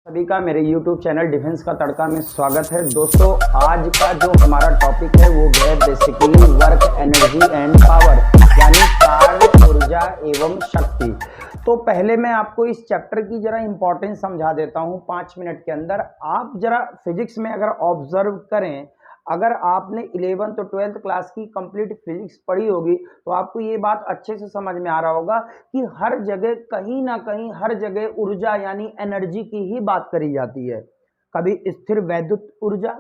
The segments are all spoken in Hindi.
सभी का मेरे YouTube चैनल डिफेंस का तड़का में स्वागत है। दोस्तों, आज का जो हमारा टॉपिक है वो है basically work energy and power, यानी कार्य, ऊर्जा एवं शक्ति। तो पहले मैं आपको इस चैप्टर की जरा इंपॉर्टेंस समझा देता हूं 5 मिनट के अंदर। आप जरा फिजिक्स में अगर ऑब्जर्व करें, अगर आपने 11th तो 12th क्लास की कंप्लीट फिजिक्स पढ़ी होगी तो आपको ये बात अच्छे से समझ में आ रहा होगा कि हर जगह कहीं ना कहीं हर जगह ऊर्जा यानी एनर्जी की ही बात करी जाती है। कभी स्थिर वैद्युत ऊर्जा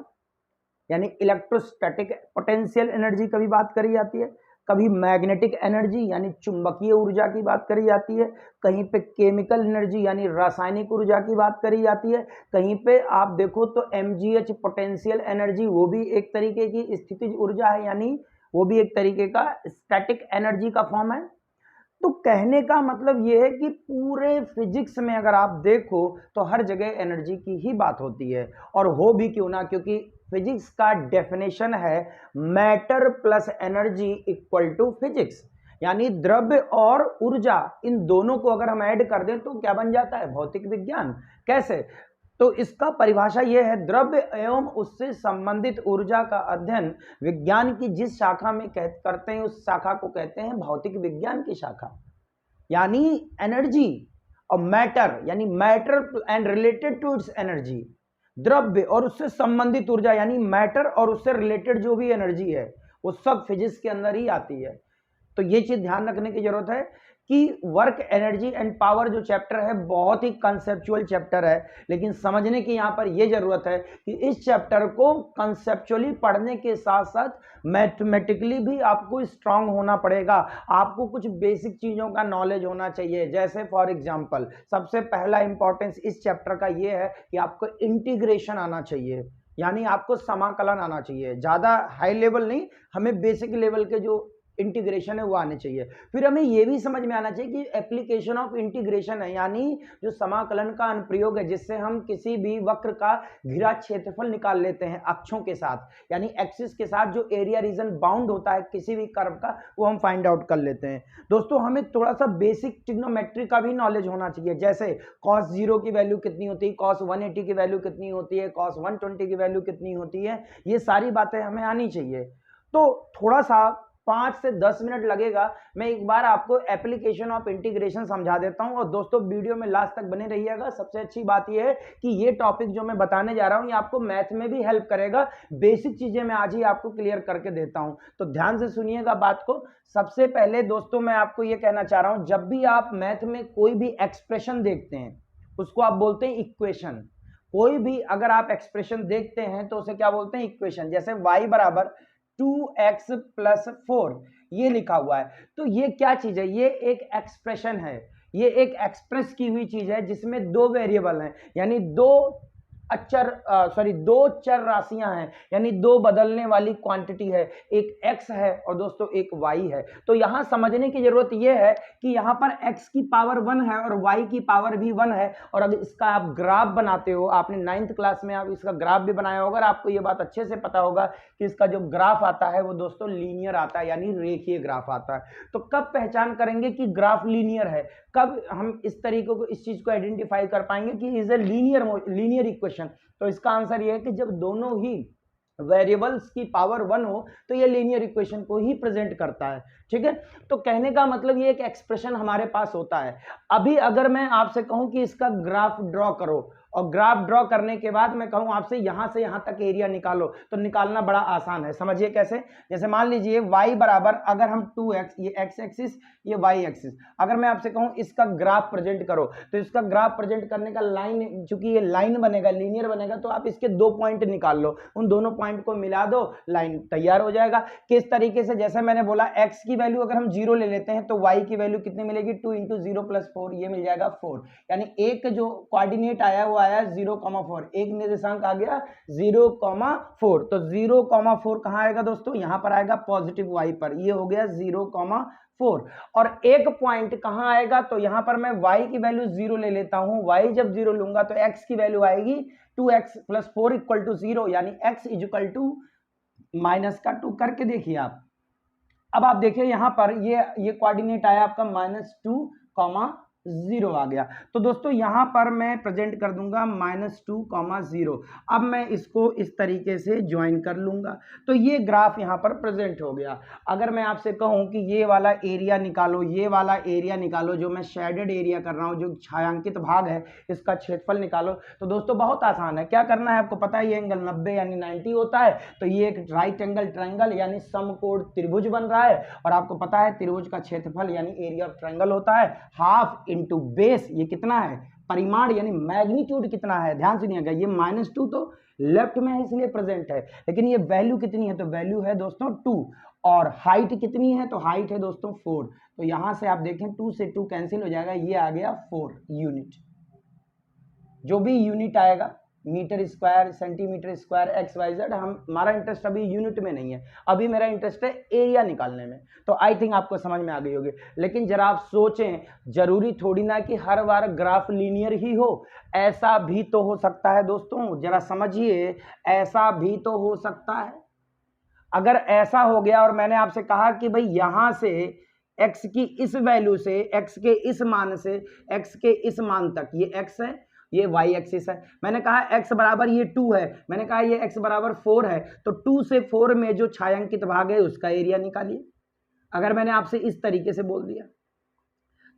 यानी इलेक्ट्रोस्टैटिक पोटेंशियल एनर्जी कभी बात करी जाती है, कभी मैग्नेटिक एनर्जी यानी चुंबकीय ऊर्जा की बात करी जाती है, कहीं पे केमिकल एनर्जी यानी रासायनिक ऊर्जा की बात करी जाती है, कहीं पे आप देखो तो mgh पोटेंशियल एनर्जी वो भी एक तरीके की स्थितिज ऊर्जा है, यानी वो भी एक तरीके का स्टैटिक एनर्जी का फॉर्म है। तो कहने का मतलब यह है कि पूरे फिजिक्स में अगर आप देखो तो हर जगह एनर्जी की ही बात होती है, और हो भी क्यों ना, क्योंकि फिजिक्स का डेफिनेशन है matter plus energy equal to physics, यानी द्रव्य और ऊर्जा इन दोनों को अगर हम ऐड कर दें तो क्या बन जाता है, भौतिक विज्ञान। कैसे? तो इसका परिभाषा यह है, द्रव्य एवं उससे संबंधित ऊर्जा का अध्ययन विज्ञान की जिस शाखा में करते हैं उस शाखा को कहते हैं भौतिक विज्ञान की शाखा। यानी एनर्जी और मैटर यानी matter and related to its energy, द्रव्य और उससे संबंधित ऊर्जा यानी मैटर और उससे रिलेटेड जो भी एनर्जी है वो सब फिजिक्स के अंदर ही आती है। तो ये चीज ध्यान रखने की जरूरत है कि वर्क एनर्जी एंड पावर जो चैप्टर है बहुत ही कंसेप्चुअल चैप्टर है, लेकिन समझने की यहाँ पर यह जरूरत है कि इस चैप्टर को कंसेप्चुअली पढ़ने के साथ साथ मैथमेटिकली भी आपको स्ट्रांग होना पड़ेगा। आपको कुछ बेसिक चीजों का नॉलेज होना चाहिए। जैसे फॉर एग्जांपल सबसे पहला इंपॉर्टेंस इस चैप्टर का यह है कि आपको इंटीग्रेशन आना चाहिए, यानी आपको समाकलन आना चाहिए। ज्यादा हाई लेवल नहीं, हमें बेसिक लेवल के जो इंटीग्रेशन है वो आने चाहिए। फिर हमें यह भी समझ में आना चाहिए कि एप्लीकेशन ऑफ इंटीग्रेशन है, यानी जो समाकलन का अनुप्रयोग है जिससे हम किसी भी वक्र का घिरा क्षेत्रफल निकाल लेते हैं अक्षों के साथ, यानी एक्सिस के साथ जो एरिया रीजन बाउंड होता है किसी भी कर्व का वो हम फाइंड आउट कर लेते हैं। दोस्तों, हमें थोड़ा सा बेसिक ट्रिग्नोमेट्री का भी नॉलेज होना चाहिए। जैसे cos 0 की वैल्यू कितनी होती है, cos 180 की वैल्यू कितनी होती है, cos 120 की वैल्यू कितनी होती है, ये सारी बातें हमें आनी चाहिए। तो थोड़ा सा 5 से 10 मिनट लगेगा, मैं एक बार आपको एप्लीकेशन ऑफ इंटीग्रेशन समझा देता हूं। और दोस्तों, वीडियो में लास्ट तक बने रहिएगा। सबसे अच्छी बात यह है कि ये टॉपिक जो मैं बताने जा रहा हूं ये आपको मैथ में भी हेल्प करेगा। बेसिक चीजें मैं आज ही आपको क्लियर करके देता हूं, तो ध्यान से सुनिएगा बात को। सबसे पहले दोस्तों मैं आपको यह कहना चाह रहा हूं, जब भी आप मैथ में कोई भी एक्सप्रेशन देखते हैं उसको आप बोलते हैं इक्वेशन। कोई भी अगर आप एक्सप्रेशन देखते हैं तो उसे क्या बोलते हैं, इक्वेशन। जैसे y बराबर 2x प्लस 4 ये लिखा हुआ है, तो ये क्या चीज है, ये एक एक्सप्रेशन है, ये एक एक्सप्रेस की हुई चीज है जिसमें दो वेरिएबल हैं, यानी दो चर राशियां हैं, यानी दो बदलने वाली क्वांटिटी है, एक x है और दोस्तों एक y है। तो यहां समझने की जरूरत यह है कि यहां पर x की पावर 1 है और y की पावर भी 1 है। और अगर इसका आप ग्राफ बनाते हो, आपने 9th क्लास में आप इसका ग्राफ भी बनाया होगा, आपको यह बात अच्छे से पता होगा कि इसका जो ग्राफ आता है वो दोस्तों लीनियर आता है, यानी रेखीय ग्राफ आता है। तो कब पहचान करेंगे कि ग्राफ लीनियर है, कब हम इस तरीके को इस चीज को आइडेंटिफाई कर पाएंगे कि इज ए लीनियर इक्वेशन? तो इसका आंसर यह है कि जब दोनों ही वेरिएबल्स की पावर 1 हो तो ये लीनियर इक्वेशन को ही प्रेजेंट करता है। ठीक है, तो कहने का मतलब ये एक एक्सप्रेशन हमारे पास होता है। अभी अगर मैं आपसे कहूं कि इसका ग्राफ ड्रॉ करो, और ग्राफ ड्रॉ करने के बाद मैं कहूं आपसे यहां से यहां तक एरिया निकालो, तो निकालना बड़ा आसान है। समझिए कैसे। जैसे मान लीजिए y बराबर, अगर हम 2x, ये x एक्सिस ये y एक्सिस, अगर मैं आपसे कहूं इसका ग्राफ प्रेजेंट करो, तो इसका ग्राफ प्रेजेंट करने का लाइन, चूंकि ये लाइन बनेगा, लीनियर बनेगा, तो आप इसके दो पॉइंट निकाल लो, उन दोनों पॉइंट को मिला दो, लाइन तैयार हो जाएगा। किस तरीके से, जैसे मैंने बोला x की वैल्यू अगर हम 0 ले लेते हैं तो y की वैल्यू कितनी मिलेगी, 2 इंटू 0 प्लस 4, ये मिल जाएगा 4। यानी एक जो कोऑर्डिनेट आया वो आया 0,4, एक निर्देशांक आ गया 0,4। तो 0,4 कहां आएगा दोस्तों, यहां पर आएगा पॉजिटिव y पर, ये हो गया 0,4। और एक पॉइंट कहां आएगा, तो यहां पर मैं y की वैल्यू 0 ले लेता हूं। y जब 0 लूंगा तो x की वैल्यू आएगी 2x प्लस 4 इक्वल टू 0, यानी x इक्वल टू माइनस का 2 करके देखिए आप। अब आप देखिए यहां पर ये कोऑर्डिनेट आया आपका -2, 0 आ गया। तो दोस्तों यहां पर मैं प्रेजेंट कर दूंगा -2, 0। अब मैं इसको इस तरीके से ज्वाइन कर लूंगा तो ये ग्राफ यहां पर प्रेजेंट हो गया। अगर मैं आपसे कहूं कि ये वाला एरिया निकालो, ये वाला एरिया निकालो, जो मैं शेडेड एरिया कर रहा हूं, जो छायांकित भाग है, इसका क्षेत्रफल निकालो, तो दोस्तों बहुत आसान है। क्या करना है आपको पता है, ये एंगल 90 यानी 90 होता है, तो ये एक राइट एंगल ट्रायंगल यानी समकोण त्रिभुज बन रहा है। और आपको पता है त्रिभुज का क्षेत्रफल यानी एरिया ऑफ ट्रायंगल होता है हाफ इंटू बेस। ये कितना है, परिमाण यानी मैग्नीट्यूड कितना है, ध्यान सुनिएगा, ये -2 तो लेफ्ट में है इसलिए प्रेजेंट है, लेकिन ये वैल्यू कितनी है, तो वैल्यू है दोस्तों 2। और हाइट कितनी है, तो हाइट है दोस्तों 4। तो यहां से आप देखें 2 से 2 कैंसिल हो जाएगा, ये आ गया 4 यूनिट। जो भी यूनिट आएगा, metre square, centimetre square, XYZ, हमारा इंटरेस्ट अभी यूनिट में नहीं है, अभी मेरा इंटरेस्ट है एरिया निकालने में। तो आई थिंक आपको समझ में आ गई होगी। लेकिन जरा आप सोचें, जरूरी थोड़ी ना कि हर बार ग्राफ लीनियर ही हो, ऐसा भी तो हो सकता है दोस्तों, जरा समझिए, ऐसा भी तो हो सकता है। अगर ऐसा हो गया और मैंने आपसे कहा कि भाई यहां से x की इस वैल्यू से, x के इस मान से x के इस मान तक, ये x है, ये y एक्सिस है, मैंने कहा x बराबर ये 2 है, मैंने कहा ये x बराबर 4 है, तो 2 से 4 में जो छायांकित भाग है उसका एरिया निकालिए। अगर मैंने आपसे इस तरीके से बोल दिया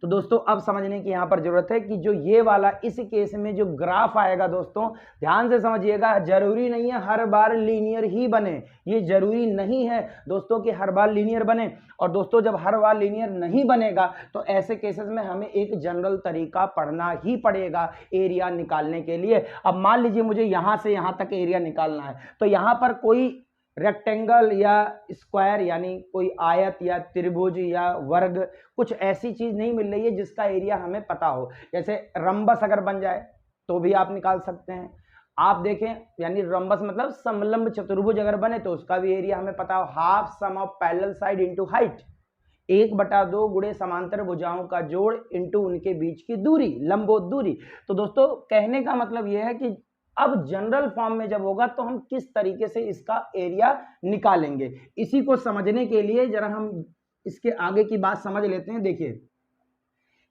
तो दोस्तों अब समझने की यहां पर जरूरत है कि जो ये वाला इस केस में जो ग्राफ आएगा दोस्तों, ध्यान से समझिएगा, जरूरी नहीं है हर बार लीनियर ही बने, ये जरूरी नहीं है दोस्तों कि हर बार लीनियर बने। और दोस्तों जब हर बार लीनियर नहीं बनेगा तो ऐसे केसेस में हमें एक जनरल तरीका पढ़ना ही पड़ेगा एरिया निकालने के लिए। अब मान लीजिए मुझे यहां से यहां तक एरिया निकालना है, तो यहां पर कोई रेक्टेंगल या स्क्वायर यानी कोई आयत या त्रिभुज या वर्ग, कुछ ऐसी चीज नहीं मिल रही है जिसका एरिया हमें पता हो। जैसे रंबस अगर बन जाए तो भी आप निकाल सकते हैं। आप देखें, यानी रंबस मतलब समलंब चतुर्भुज अगर बने तो उसका भी एरिया हमें पता हो, half sum of parallel side into height, 1/2 गुणे समांतर भुजाओं का जोड़ इनटू उनके बीच की दूरी, लंबोत दूरी। तो दोस्तों कहने का मतलब यह है कि अब जनरल फॉर्म में जब होगा तो हम किस तरीके से इसका एरिया निकालेंगे, इसी को समझने के लिए जरा हम इसके आगे की बात समझ लेते हैं। देखिए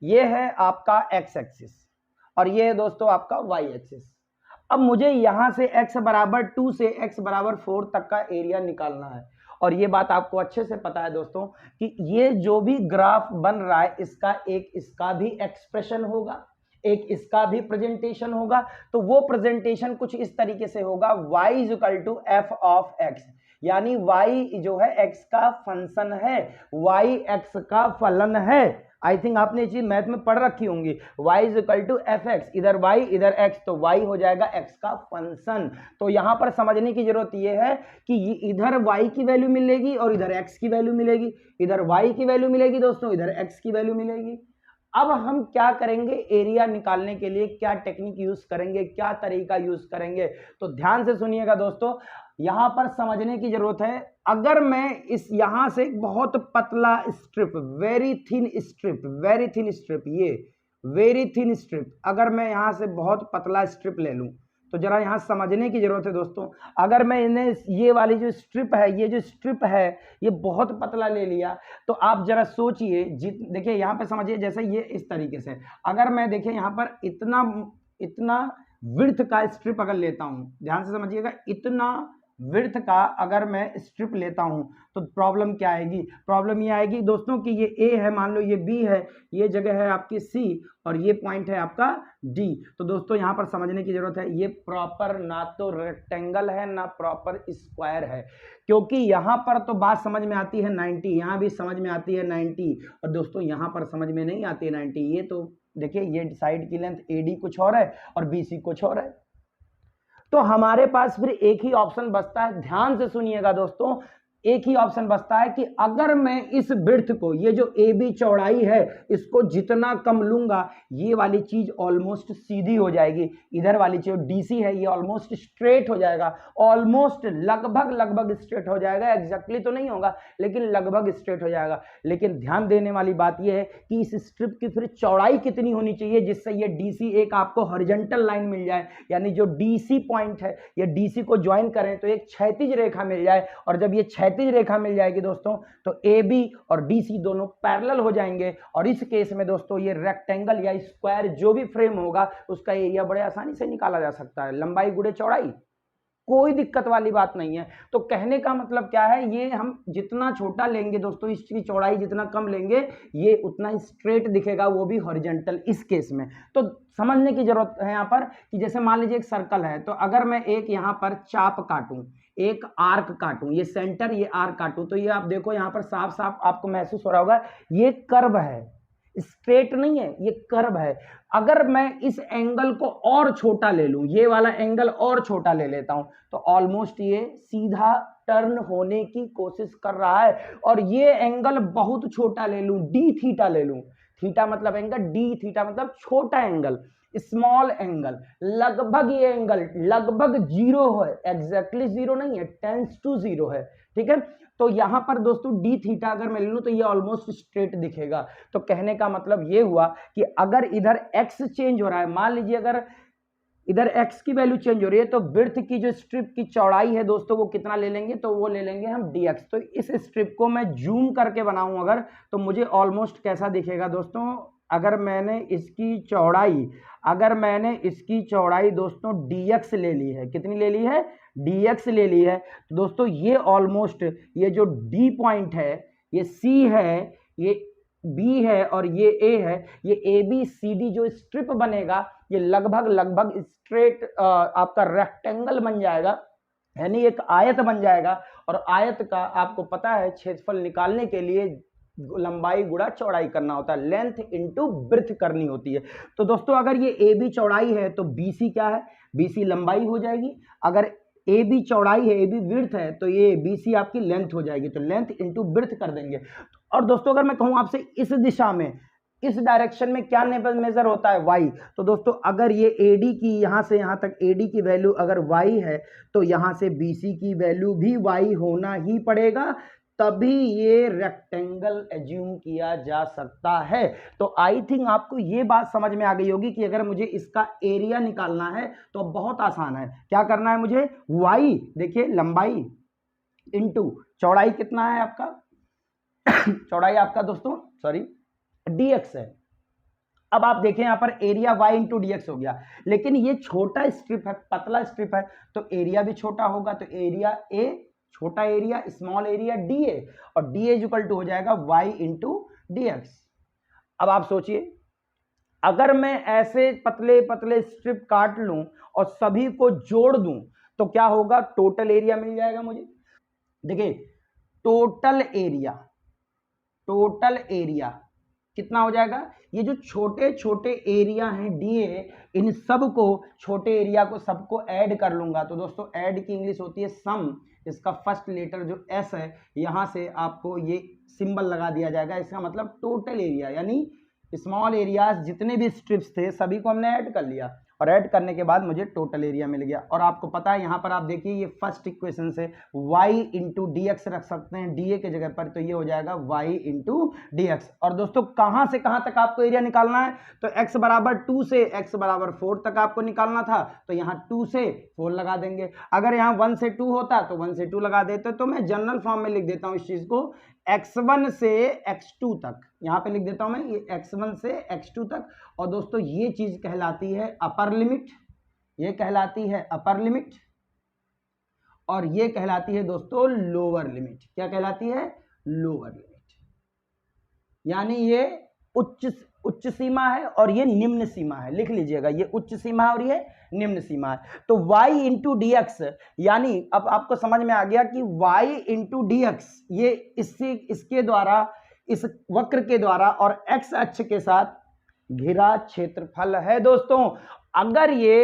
ये है आपका x एक्सिस और ये है दोस्तों आपका y एक्सिस। अब मुझे यहां से x बराबर 2 से x बराबर 4 तक का एरिया निकालना है। और ये बात आपको अच्छे से पता है दोस्तों कि ये जो भी ग्राफ बन रहा है इसका भी एक्सप्रेशन होगा, एक इसका भी प्रेजेंटेशन होगा। तो वो प्रेजेंटेशन कुछ इस तरीके से होगा, y = f ऑफ x, यानी y जो है x का फंक्शन है, y x का फलन है। आई थिंक आपने ये चीज मैथ में पढ़ रखी होंगी, y = fx, इधर y इधर x, तो y हो जाएगा x का फंक्शन। तो यहां पर समझने की जरूरत यह है कि इधर y की वैल्यू मिलेगी और इधर x की वैल्यू मिलेगी, इधर y की वैल्यू मिलेगी दोस्तों, इधर x की वैल्यू मिलेगी। अब हम क्या करेंगे, एरिया निकालने के लिए क्या टेक्निक यूज करेंगे, क्या तरीका यूज करेंगे, तो ध्यान से सुनिएगा दोस्तों, यहां पर समझने की जरूरत है। अगर मैं इस यहां से बहुत पतला स्ट्रिप, वेरी थिन स्ट्रिप, ये वेरी थिन स्ट्रिप, अगर मैं यहां से बहुत पतला स्ट्रिप ले लूं तो जरा यहां समझने की जरूरत है दोस्तों। अगर मैं इन्हें ये वाली जो स्ट्रिप है, ये जो स्ट्रिप है ये बहुत पतला ले लिया, तो आप जरा सोचिए, देखिए यहां पे समझिए, जैसे ये इस तरीके से, अगर मैं देखिए यहां पर इतना विड्थ का स्ट्रिप अगर लेता हूं, ध्यान से समझिएगा, इतना विड्थ का अगर मैं स्ट्रिप लेता हूं तो प्रॉब्लम क्या आएगी, प्रॉब्लम ये आएगी दोस्तों कि ये A है, मान लो ये B है, ये जगह है आपकी C और ये पॉइंट है आपका D। तो दोस्तों यहां पर समझने की जरूरत है, ये प्रॉपर ना तो रेक्टेंगल है ना प्रॉपर स्क्वायर है, क्योंकि यहां पर तो बात समझ में आती है 90, यहां भी समझ में आती है 90, और दोस्तों यहां पर समझ में नहीं आती है 90। ये तो देखिए ये साइड की लेंथ AD कुछ और है और BC कुछ और है, तो हमारे पास फिर एक ही ऑप्शन बचता है। ध्यान से सुनिएगा दोस्तों, एक ही ऑप्शन बचता है कि अगर मैं इस विड्थ को, ये जो AB चौड़ाई है, इसको जितना कम लूंगा ये वाली चीज ऑलमोस्ट सीधी हो जाएगी, इधर वाली जो DC है ये ऑलमोस्ट स्ट्रेट हो जाएगा, ऑलमोस्ट लगभग स्ट्रेट हो जाएगा, एग्जैक्टली तो नहीं होगा लेकिन लगभग स्ट्रेट हो जाएगा। लेकिन ध्यान देने वाली बात यह है कि इस स्ट्रिप की फिर चौड़ाई कितनी होनी चाहिए जिससे ये DC एक आपको हॉरिजॉन्टल लाइन मिल जाए, यानी जो DC पॉइंट है ये DC को ज्वाइन करें तो एक क्षैतिज रेखा मिल जाए, और जब ये क्षैतिज रेखा मिल जाएगी दोस्तों, तो ए बी और डी सी दोनों पैरेलल हो जाएंगे। और इस केस में दोस्तों ये रेक्टेंगल या स्क्वायर जो भी फ्रेम होगा उसका एरिया बड़े आसानी से निकाला जा सकता है, लंबाई गुणे चौड़ाई, कोई दिक्कत वाली बात नहीं है। तो कहने का मतलब क्या है, ये हम जितना छोटा लेंगे दोस्तों, इसकी चौड़ाई जितना कम लेंगे, ये उतना स्ट्रेट दिखेगा, वो भी हॉरिजॉन्टल इस केस में। तो समझने की जरूरत है यहाँ पर कि जैसे मान लीजिए एक सर्कल है, तो अगर मैं एक यहाँ पर चाप काटूं, एक आर्क काटूं, ये सेंटर ये आर्क काटूं, तो ये आप देखो यहाँ पर साफ साफ आपको महसूस हो रहा होगा ये कर्व है, स्ट्रेट नहीं है, ये कर्व है। अगर मैं इस एंगल को और छोटा ले लूं, ये वाला एंगल और छोटा ले लेता हूं, तो ऑलमोस्ट ये सीधा टर्न होने की कोशिश कर रहा है। और ये एंगल बहुत छोटा ले लूं, डी थीटा ले लूं, थीटा मतलब एंगल, डी थीटा मतलब छोटा एंगल, स्मॉल एंगल, लगभग ये एंगल लगभग जीरो है, एग्जैक्टली जीरो नहीं है, टेंस टू जीरो है, ठीक है। तो यहां पर दोस्तों डी थीटा अगर मैं ले लूं तो ये ऑलमोस्ट स्ट्रेट दिखेगा। तो कहने का मतलब ये हुआ कि अगर इधर एक्स चेंज हो रहा है, मान लीजिए अगर इधर x की वैल्यू चेंज हो रही है, तो विड्थ की जो स्ट्रिप की चौड़ाई है दोस्तों वो कितना ले लेंगे, तो वो ले लेंगे हम dx। तो इस स्ट्रिप को मैं जूम करके बनाऊं अगर, तो मुझे ऑलमोस्ट कैसा दिखेगा दोस्तों, अगर मैंने इसकी चौड़ाई दोस्तों dx ले ली है, कितनी ले ली है, dx ले ली है, तो दोस्तों ये ऑलमोस्ट ये जो d पॉइंट है, ये c है, ये b है और ये a है, ये ABCD जो स्ट्रिप बनेगा ये लगभग स्ट्रेट आपका रेक्टेंगल बन जाएगा, यानी एक आयत बन जाएगा। और आयत का आपको पता है क्षेत्रफल निकालने के लिए लंबाई गुणा चौड़ाई करना होता है, लेंथ इनटू ब्रेड्थ करनी होती है। तो दोस्तों अगर ये AB चौड़ाई है तो BC क्या है, BC लंबाई हो जाएगी। अगर AB चौड़ाई है, AB विड्थ है, तो ये BC आपकी लेंथ हो जाएगी, तो लेंथ इनटू ब्रेड्थ कर देंगे। और दोस्तों अगर मैं कहूं आपसे इस दिशा में, इस डायरेक्शन में क्या मेजर होता है, y, तो दोस्तों अगर ये AD की यहां से यहां तक AD की वैल्यू अगर y है, तो यहां से BC की वैल्यू भी y होना ही पड़ेगा, तभी ये रेक्टेंगल एज्यूम किया जा सकता है। तो आई थिंक आपको ये बात समझ में आ गई होगी कि अगर मुझे इसका एरिया निकालना है तो बहुत आसान है। क्या करना है मुझे, y देखिए लंबाई इनटू चौड़ाई, कितना है आपका चौड़ाई आपका दोस्तों सॉरी dx है। अब आप देखें यहां पर एरिया y इंटू dx हो गया, लेकिन ये छोटा स्ट्रिप है, पतला स्ट्रिप है, तो एरिया भी छोटा होगा, तो एरिया a, छोटा एरिया स्मॉल एरिया dA, और dA इक्वल टू हो जाएगा y इंटू dx। अब आप सोचिए अगर मैं ऐसे पतले पतले स्ट्रिप काट लूं और सभी को जोड़ दूं तो क्या होगा, टोटल एरिया मिल जाएगा मुझे। देखिए टोटल एरिया कितना हो जाएगा, ये जो छोटे छोटे एरिया हैं DA, इन सब को छोटे एरिया को सबको ऐड कर लूंगा, तो दोस्तों ऐड की इंग्लिश होती है सम। इसका फर्स्ट लेटर जो S है, यहां से आपको ये सिंबल लगा दिया जाएगा, इसका मतलब टोटल एरिया, यानी स्मॉल एरियाज जितने भी स्ट्रिप्स थे सभी को हमने ऐड कर लिया, और ऐड करने के बाद मुझे टोटल एरिया मिल गया। और आपको पता है यहाँ पर आप देखिए ये फर्स्ट इक्वेशन से y इंटू dx रख सकते हैं dA के जगह पर, तो ये हो जाएगा y इंटू dx। और दोस्तों कहाँ से कहाँ तक आपको एरिया निकालना है, तो x बराबर 2 से x बराबर 4 तक आपको निकालना था, तो यहाँ 2 से 4 लगा देंगे। अगर यहाँ 1 से 2 होता तो 1 से 2 लगा देते, तो मैं जनरल फॉर्म में लिख देता हूँ इस चीज को, x1 से x2 तक, यहाँ पे लिख देता हूं मैं ये x1 से x2 तक। और दोस्तों ये चीज कहलाती है अपर लिमिट, ये कहलाती है अपर लिमिट, और ये कहलाती है दोस्तों लोअर लिमिट। क्या कहलाती है, लोअर लिमिट, यानी ये उच्च सीमा है और ये निम्न सीमा है, लिख लीजिएगा, ये उच्च सीमा है और ये निम्न सीमा है। तो y इंटू dx, यानी अब आपको समझ में आ गया कि y इंटू dx ये इसके द्वारा, इस वक्र के द्वारा और x अक्ष के साथ घिरा क्षेत्रफल है दोस्तों। अगर ये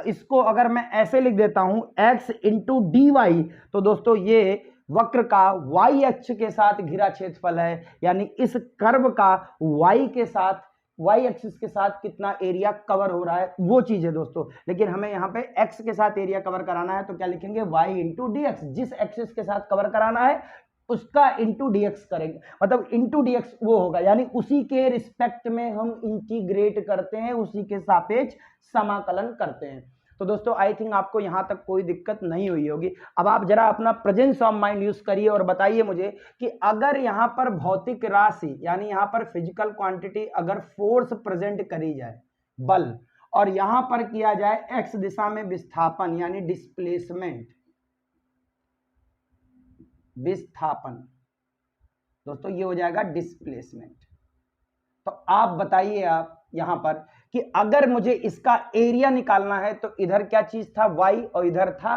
इसको अगर मैं ऐसे लिख देता हूं x इंटू dy, तो दोस्तों ये वक्र का y अक्ष के साथ घिरा क्षेत्रफल है, यानी इस कर्व का y के साथ, y एक्सिस के साथ कितना एरिया कवर हो रहा है वो चीज है दोस्तों। लेकिन हमें यहाँ पे x के साथ एरिया कवर कराना है, तो क्या लिखेंगे, y इंटू dx, जिस एक्सिस के साथ कवर कराना है उसका इंटू dx करेंगे, मतलब इंटू dx वो होगा, यानी उसी के रिस्पेक्ट में हम इंटीग्रेट करते हैं, उसी के सापेक्ष समाकलन करते हैं। तो दोस्तों आई थिंक आपको यहां तक कोई दिक्कत नहीं हुई होगी। अब आप जरा अपना प्रेजेंस ऑफ माइंड यूज करिए और बताइए मुझे कि अगर यहां पर भौतिक राशि यानी यहां पर फिजिकल क्वांटिटी अगर फोर्स प्रेजेंट करी जाए, बल, और यहां पर किया जाए एक्स दिशा में विस्थापन यानी डिस्प्लेसमेंट, विस्थापन, दोस्तों ये हो जाएगा डिस्प्लेसमेंट। तो आप बताइए आप यहां पर कि अगर मुझे इसका एरिया निकालना है तो इधर क्या चीज था y और इधर था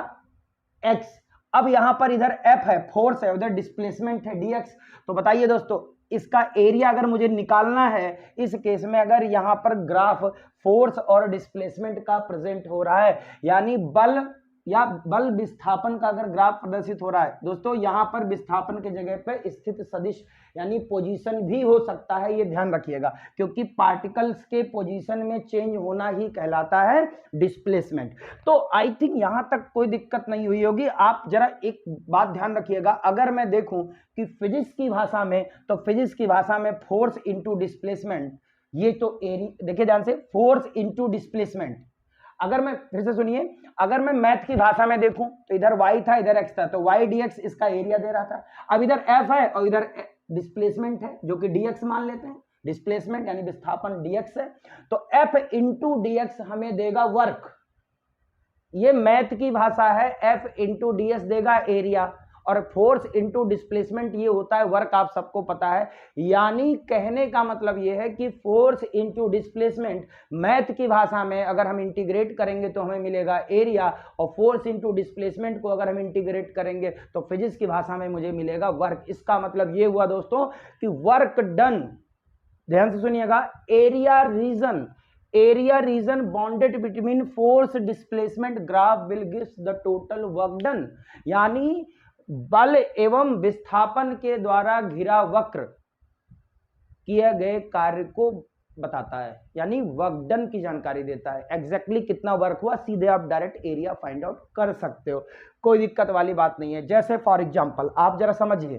x। अब यहां पर इधर F है, फोर्स है, उधर डिस्प्लेसमेंट है dx। तो बताइए दोस्तों इसका एरिया अगर मुझे निकालना है, इस केस में अगर यहां पर ग्राफ फोर्स और डिस्प्लेसमेंट का प्रेजेंट हो रहा है यानी बल या बल विस्थापन का अगर ग्राफ प्रदर्शित हो रहा है दोस्तों, यहां पर विस्थापन के जगह पे स्थित सदिश यानी पोजीशन भी हो सकता है, ये ध्यान रखिएगा, क्योंकि पार्टिकल्स के पोजीशन में चेंज होना ही कहलाता है डिस्प्लेसमेंट। तो आई थिंक यहां तक कोई दिक्कत नहीं हुई होगी। आप जरा एक बात ध्यान रखिएगा, अगर मैं देखूं कि फिजिक्स की भाषा में, तो फिजिक्स की भाषा में फोर्स इंटू डिस्प्लेसमेंट, ये तो देखिए ध्यान से, फोर्स इंटू डिस्प्लेसमेंट। अगर मैं फिर से सुनिए, अगर मैं मैथ की भाषा में देखूं तो इधर y था इधर x था, तो y dx इसका एरिया दे रहा था। अब इधर f है और इधर डिस्प्लेसमेंट है जो कि dx मान लेते हैं, डिस्प्लेसमेंट यानी विस्थापन dx है, तो f इंटू dx हमें देगा वर्क। ये मैथ की भाषा है, f इंटू ds देगा एरिया, और फोर्स इंटू डिस्प्लेसमेंट ये होता है वर्क, आप सबको पता है। यानी कहने का मतलब ये है कि फोर्स इंटू डिस्प्लेसमेंट मैथ की भाषा में अगर हम इंटीग्रेट करेंगे तो हमें मिलेगा एरिया, और फोर्स इंटू डिस्प्लेसमेंट को अगर हम इंटीग्रेट करेंगे तो फिजिक्स की भाषा में मुझे मिलेगा वर्क। इसका मतलब ये हुआ दोस्तों कि वर्क डन, ध्यान से सुनिएगा, area region bonded between force displacement graph will gives the total work done. यानी बल एवं विस्थापन के द्वारा घिरा वक्र किए गए कार्य को बताता है, यानी वर्क डन की जानकारी देता है। एग्जैक्टली कितना वर्क हुआ सीधे आप डायरेक्ट एरिया फाइंड आउट कर सकते हो, कोई दिक्कत वाली बात नहीं है। जैसे फॉर एग्जांपल आप जरा समझिए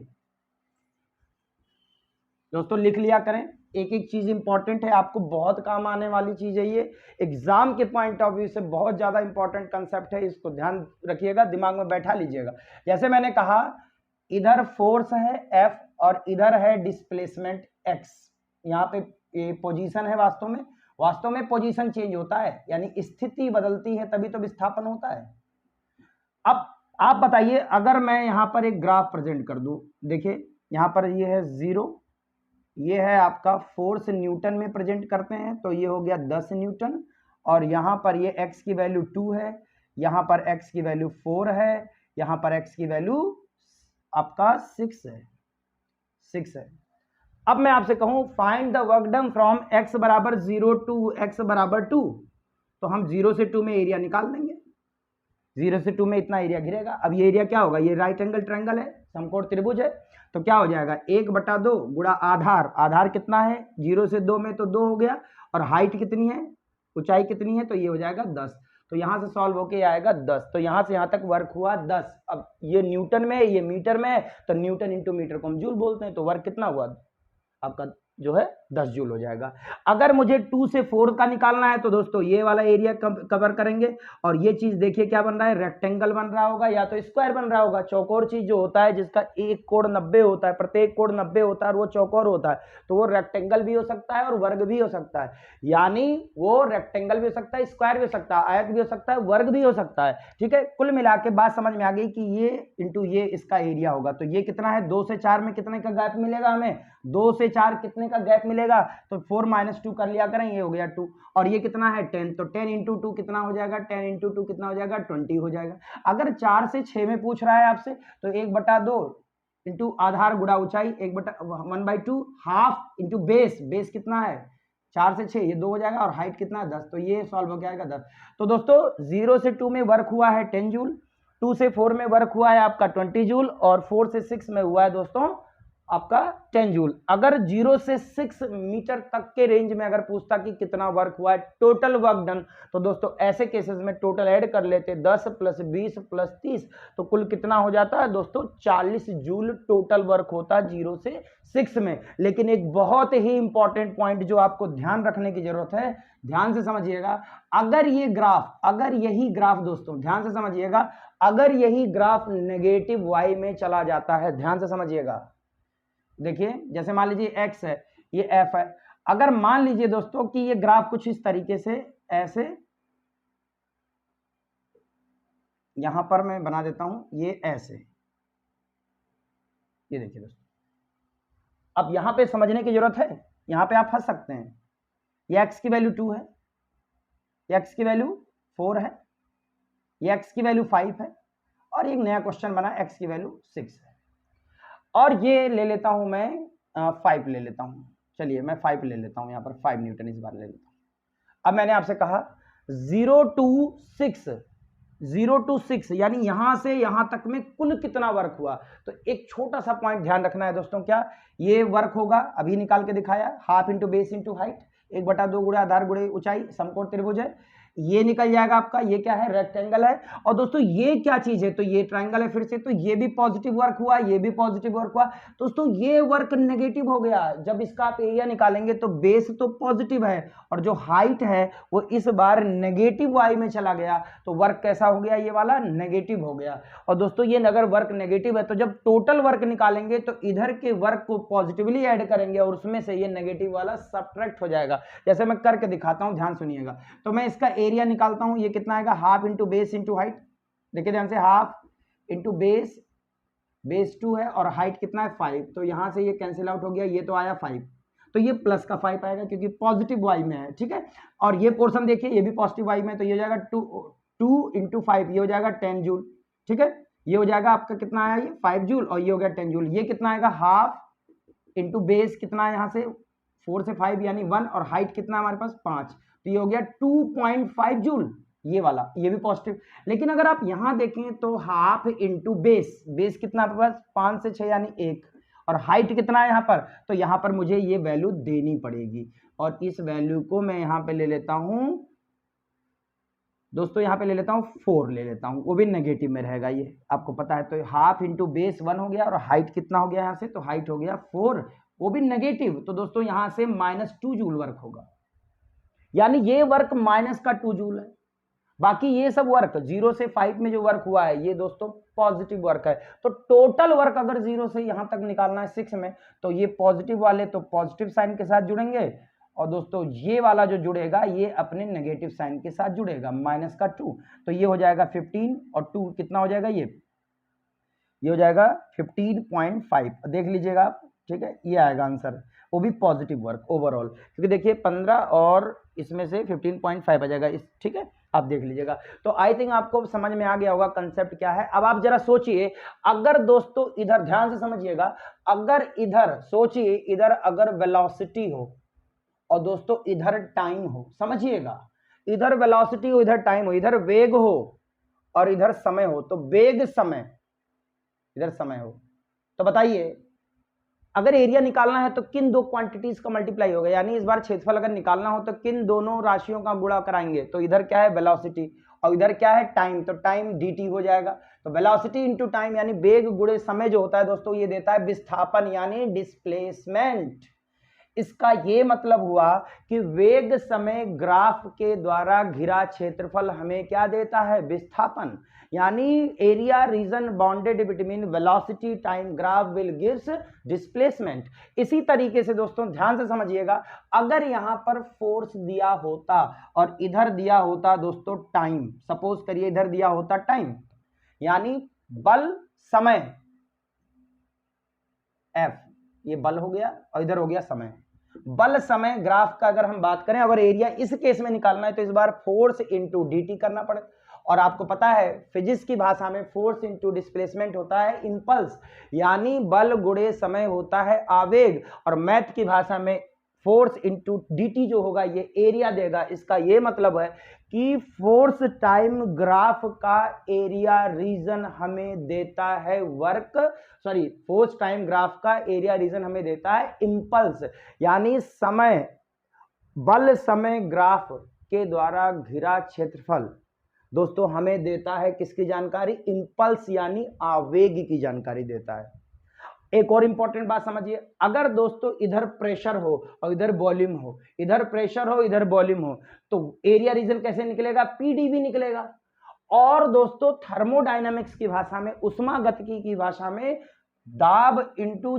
दोस्तों, लिख लिया करें, एक एक चीज इंपॉर्टेंट है, आपको बहुत काम आने वाली चीज है ये, एग्जाम के पॉइंट ऑफ व्यू से बहुत ज्यादा इंपॉर्टेंट कंसेप्ट है, इसको ध्यान रखिएगा, दिमाग में बैठा लीजिएगा। जैसे मैंने कहा इधर फोर्स है F और इधर है डिस्प्लेसमेंट x, यहाँ पे ये पोजीशन है, वास्तव में पोजीशन चेंज होता है यानी स्थिति बदलती है तभी तो विस्थापन होता है। अब आप बताइए अगर मैं यहाँ पर एक ग्राफ प्रेजेंट कर दूं, देखिए यहाँ पर ये है 0, ये है आपका फोर्स न्यूटन में प्रेजेंट करते हैं तो ये हो गया 10 न्यूटन, और यहाँ पर ये x की वैल्यू 2 है, यहाँ पर x की वैल्यू 4 है, यहाँ पर x की वैल्यू आपका 6 है। अब मैं आपसे कहूं find the work done from x बराबर 0 टू x बराबर 2, तो हम 0 से 2 में एरिया निकाल देंगे, 0 से 2 में इतना एरिया घिरेगा। अब ये एरिया क्या होगा, ये राइट एंगल ट्रायंगल है, समकोण त्रिभुज है, तो क्या हो जाएगा 1/2 गुणा आधार कितना है 0 से 2 में तो 2 हो गया, और हाइट कितनी है, ऊंचाई कितनी है, तो ये हो जाएगा 10। तो यहां से सॉल्व होके आएगा 10, तो यहां से यहां तक वर्क हुआ 10। अब ये न्यूटन में है ये मीटर में है, तो न्यूटन इंटू मीटर को हम जूल बोलते हैं, तो वर्क कितना हुआ आपका जो है 10 जूल हो जाएगा। अगर मुझे 2 से 4 का निकालना है तो दोस्तों ये वाला एरिया कवर करेंगे, और ये चीज देखिए क्या बन रहा है, रेक्टेंगल बन रहा होगा या तो स्क्वायर बन रहा होगा। चौकोर चीज जो होता है जिसका एक कोण 90 होता है, प्रत्येक कोण 90 होता है और वो चौकोर होता है, तो वो रेक्टेंगल भी हो सकता है और वर्ग भी हो सकता है, यानी वो रेक्टेंगल भी हो सकता है, स्क्वायर भी हो सकता है, आयत भी हो सकता है, वर्ग भी हो सकता है। ठीक है, कुल मिला के बात समझ में आ गई कि ये इंटू ये इसका एरिया होगा। तो ये कितना है, 2 से 4 में कितने का गैप मिलेगा हमें, 2 से 4 कितने का गैप मिलेगा, तो 4 - 2 कर लिया करें, ये हो गया 2, और ये कितना है 10, तो 10 इंटू 2 कितना हो जाएगा, 10 इंटू 2 कितना हो जाएगा 20 हो जाएगा। अगर 4 से 6 में पूछ रहा है आपसे तो 1/2 इंटू आधार गुणा ऊंचाई 1/2 हाफ इंटू बेस कितना है 4 से 6 ये 2 हो जाएगा, और हाइट कितना है 10, तो ये सॉल्व हो जाएगा 10। तो दोस्तों 0 से 2 में वर्क हुआ है 10 जूल, 2 से 4 में वर्क हुआ है आपका 20 जूल, और 4 से 6 में हुआ है दोस्तों आपका 10 जूल। अगर 0 से 6 मीटर तक के रेंज में अगर पूछता कि कितना वर्क हुआ है, टोटल वर्क डन, तो दोस्तों ऐसे केसेस में टोटल ऐड कर लेते 10 + 20 + 30, तो कुल कितना हो जाता है दोस्तों 40 जूल टोटल वर्क होता है 0 से 6 में। लेकिन एक बहुत ही इंपॉर्टेंट पॉइंट जो आपको ध्यान रखने की जरूरत है, ध्यान से समझिएगा, अगर ये ग्राफ, अगर यही ग्राफ दोस्तों ध्यान से समझिएगा, अगर यही ग्राफ नेगेटिव वाई में चला जाता है, ध्यान से समझिएगा, देखिए जैसे मान लीजिए x है, ये f है, अगर मान लीजिए दोस्तों कि ये ग्राफ कुछ इस तरीके से ऐसे, यहां पर मैं बना देता हूं ये ऐसे, ये देखिए दोस्तों, अब यहां पे समझने की जरूरत है, यहां पे आप फंस सकते हैं, ये x की वैल्यू 2 है, x की वैल्यू 4 है, ये x की वैल्यू 5 है, और एक नया क्वेश्चन बना x की वैल्यू 6 है, और ये ले लेता हूं मैं 5 ले लेता हूं, चलिए मैं 5 ले लेता हूं, यहां पर 5 न्यूटन इस बार ले लेता हूं। अब मैंने आपसे कहा 0 to 6 यानी यहां से यहां तक में कुल कितना वर्क हुआ, तो एक छोटा सा पॉइंट ध्यान रखना है दोस्तों, क्या ये वर्क होगा, अभी निकाल के दिखाया, half into base into height, 1/2 गुणे आधार गुणे ऊंचाई, समकोण त्रिभुज है, ये निकल जाएगा आपका, ये क्या है रेक्टेंगल है, और दोस्तों ये क्या चीज है, तो ये ट्रायंगल है फिर से, तो ये भी पॉजिटिव वर्क हुआ, ये भी पॉजिटिव वर्क हुआ, दोस्तों ये वर्क नेगेटिव हो गया, जब इसका आप एरिया निकालेंगे तो बेस तो पॉजिटिव है और जो हाइट है वो इस बार नेगेटिव वाई में चला गया, तो वर्क कैसा हो गया, ये वाला नेगेटिव हो गया। और दोस्तों ये अगर वर्क नेगेटिव है तो जब टोटल वर्क निकालेंगे तो इधर के वर्क को पॉजिटिवली ऐड करेंगे और उसमें से ये नेगेटिव वाला सब्ट्रैक्ट हो जाएगा, जैसे मैं करके दिखाता हूं, ध्यान सुनिएगा। तो मैं इसका एरिया निकालता हूं, ये कितना आएगा, half into base into height, देखिए ध्यान से, हाफ इंटू बेस, बेस 2 है और हाइट कितना है 5, तो यहां से ये कैंसिल आउट हो गया, ये तो आया 5, तो ये प्लस का 5 आएगा क्योंकि पॉजिटिव वाई में है, ठीक है। और ये पोर्शन देखिए ये भी पॉजिटिव वाई में, तो ये हो जाएगा 2 इंटू 5, ये हो जाएगा 10 जूल, ठीक है, ये हो जाएगा आपका कितना आया, ये 5 जूल, और ये हो गया 10 जूल, ये कितना आएगा, हाफ इंटू बेस कितना है यहाँ से 4 से 5 यानी 1, और हाइट कितना हमारे पास 5, तो ये हो गया 2.5 जूल, ये वाला, ये भी पॉजिटिव। लेकिन अगर आप यहां देखें तो हाफ इंटू बेस, बेस कितना आपके पास 5 से 6 यानी 1, और हाइट कितना है यहाँ पर, तो यहाँ पर मुझे ये वैल्यू देनी पड़ेगी, और इस वैल्यू को मैं यहाँ पे ले लेता हूं दोस्तों, यहाँ पे ले लेता हूँ 4 ले लेता हूँ, वो भी नेगेटिव में रहेगा, ये आपको पता है। तो हाफ इंटू बेस 1 हो गया और हाइट कितना हो गया यहाँ से, तो हाइट हो गया 4, वो भी नेगेटिव, तो दोस्तों यहाँ से -2 जूल वर्क होगा, यानी ये वर्क -2 जूल है। बाकी ये सब वर्क 0 से 5 में जो वर्क हुआ है ये दोस्तों पॉजिटिव वर्क है। तो टोटल वर्क अगर 0 से यहां तक निकालना है 6 में, तो ये पॉजिटिव वाले तो पॉजिटिव साइन के साथ जुड़ेंगे, और दोस्तों ये वाला जो जुड़ेगा ये अपने नेगेटिव साइन के साथ जुड़ेगा, -2, तो ये हो जाएगा 15 और 2 कितना हो जाएगा, ये हो जाएगा 15.5, देख लीजिएगा आप, ठीक है, ये आएगा आंसर, वो भी पॉजिटिव वर्क ओवरऑल, क्योंकि देखिए 15 और इसमें से 15.5 आ जाएगा इस, ठीक है, आप देख लीजिएगा। तो आई थिंक आपको समझ में आ गया होगा कंसेप्ट क्या है। अब आप जरा सोचिए, अगर दोस्तों इधर ध्यान से समझिएगा, अगर इधर सोचिए, इधर अगर वेलोसिटी हो और दोस्तों इधर टाइम हो, समझिएगा, इधर वेलोसिटी हो, इधर टाइम हो, इधर वेग हो और इधर समय हो, तो वेग समय, इधर समय हो, तो बताइए अगर एरिया निकालना है तो किन दो क्वांटिटीज का मल्टीप्लाई होगा, यानी इस बार क्षेत्रफल अगर निकालना हो तो किन दोनों राशियों का गुणा कराएंगे, तो इधर क्या है वेलोसिटी और इधर क्या है टाइम, तो टाइम dt हो जाएगा, तो वेलोसिटी इंटू टाइम यानी वेग गुणे समय जो होता है दोस्तों ये देता है विस्थापन यानी डिस्प्लेसमेंट। इसका ये मतलब हुआ कि वेग समय ग्राफ के द्वारा घिरा क्षेत्रफल हमें क्या देता है, विस्थापन, यानी area reason bounded between velocity time graph will gives displacement. इसी तरीके से दोस्तों ध्यान से समझिएगा, अगर यहां पर फोर्स दिया होता और इधर दिया होता दोस्तों टाइम, सपोज करिए इधर दिया होता टाइम, यानी बल समय F, ये बल हो गया और इधर हो गया समय, बल समय ग्राफ का अगर हम बात करें, अगर एरिया इस केस में निकालना है तो इस बार फोर्स इंटू dt करना पड़े, और आपको पता है फिजिक्स की भाषा में फोर्स इंटू डिस्प्लेसमेंट होता है इंपल्स, यानी बल गुणे समय होता है आवेग, और मैथ की भाषा में फोर्स इंटू dt जो होगा ये एरिया देगा। इसका ये मतलब है कि फोर्स टाइम ग्राफ का एरिया रीजन हमें देता है फोर्स टाइम ग्राफ का एरिया रीजन हमें देता है इंपल्स, यानी बल समय ग्राफ के द्वारा घिरा क्षेत्रफल दोस्तों हमें देता है किसकी जानकारी, इंपल्स यानी आवेग की जानकारी देता है। एक और इंपॉर्टेंट बात समझिए, अगर दोस्तों इधर प्रेशर हो और इधर वॉल्यूम हो, इधर प्रेशर हो इधर वॉल्यूम हो, तो एरिया रीजन कैसे निकलेगा, पीडीवी निकलेगा। और दोस्तों थर्मोडायनामिक्स की भाषा में, उष्मागतिकी की भाषा में दाब इंटू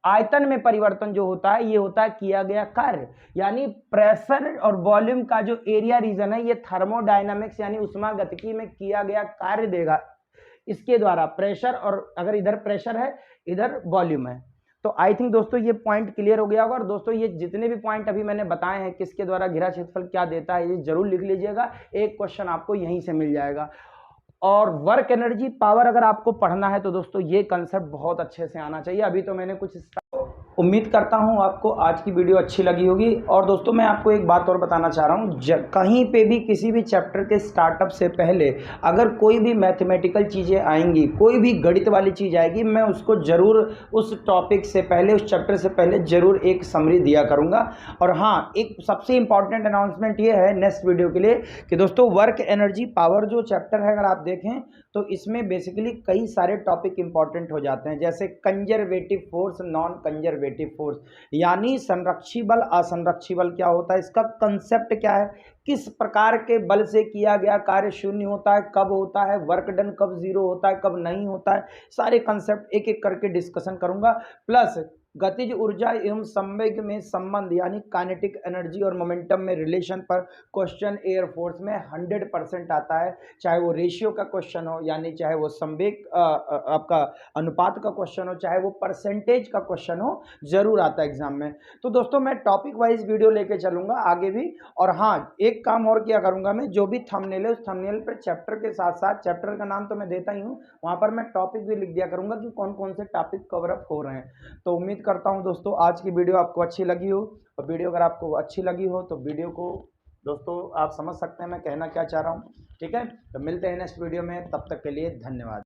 आयतन में परिवर्तन जो होता है ये होता है किया गया कार्य, यानी प्रेशर और वॉल्यूम का जो एरिया रीजन है ये थर्मोडायनामिक्स यानी उष्मागतिकी में किया गया कार्य देगा। इसके द्वारा प्रेशर, और अगर इधर प्रेशर है इधर वॉल्यूम है। तो आई थिंक दोस्तों ये पॉइंट क्लियर हो गया होगा। और दोस्तों ये जितने भी पॉइंट अभी मैंने बताए हैं किसके द्वारा घिरा क्षेत्रफल क्या देता है ये जरूर लिख लीजिएगा, एक क्वेश्चन आपको यहीं से मिल जाएगा। और वर्क एनर्जी पावर अगर आपको पढ़ना है तो दोस्तों ये कंसेप्ट बहुत अच्छे से आना चाहिए। अभी तो मैंने कुछ उम्मीद करता हूं आपको आज की वीडियो अच्छी लगी होगी। और दोस्तों मैं आपको एक बात और बताना चाह रहा हूं, कहीं पे भी किसी भी चैप्टर के स्टार्टअप से पहले अगर कोई भी मैथमेटिकल चीज़ें आएंगी, कोई भी गणित वाली चीज़ आएगी, मैं उसको ज़रूर उस टॉपिक से पहले, उस चैप्टर से पहले ज़रूर एक समरी दिया करूँगा। और हाँ, एक सबसे इंपॉर्टेंट अनाउंसमेंट ये है नेक्स्ट वीडियो के लिए कि दोस्तों वर्क एनर्जी पावर जो चैप्टर है अगर आप देखें तो इसमें बेसिकली कई सारे टॉपिक इंपॉर्टेंट हो जाते हैं, जैसे conservative force, non conservative force, यानी संरक्षी बल असंरक्षी बल क्या होता है, इसका कंसेप्ट क्या है, किस प्रकार के बल से किया गया कार्य शून्य होता है, कब होता है, वर्क डन कब जीरो होता है, कब नहीं होता है, सारे कंसेप्ट एक एक करके डिस्कशन करूंगा। प्लस गतिज ऊर्जा एवं संवेग में संबंध यानी काइनेटिक एनर्जी और मोमेंटम में रिलेशन पर क्वेश्चन एयरफोर्स में 100% आता है, चाहे वो रेशियो का क्वेश्चन हो, यानी चाहे वो संवेग आपका अनुपात का क्वेश्चन हो, चाहे वो परसेंटेज का क्वेश्चन हो, जरूर आता है एग्जाम में। तो दोस्तों मैं टॉपिक वाइज वीडियो लेके चलूंगा आगे भी। और हाँ, एक काम और किया करूंगा, मैं जो भी थंबनेल है उस थंबनेल पर चैप्टर के साथ साथ, चैप्टर का नाम तो मैं देता ही हूँ, वहां पर मैं टॉपिक भी लिख दिया करूंगा कि कौन कौन से टॉपिक कवर अप हो रहे हैं। तो उम्मीद करता हूं दोस्तों आज की वीडियो आपको अच्छी लगी हो। और वीडियो अगर आपको अच्छी लगी हो तो वीडियो को दोस्तों आप समझ सकते हैं मैं कहना क्या चाह रहा हूं, ठीक है। तो मिलते हैं नेक्स्ट वीडियो में, तब तक के लिए धन्यवाद।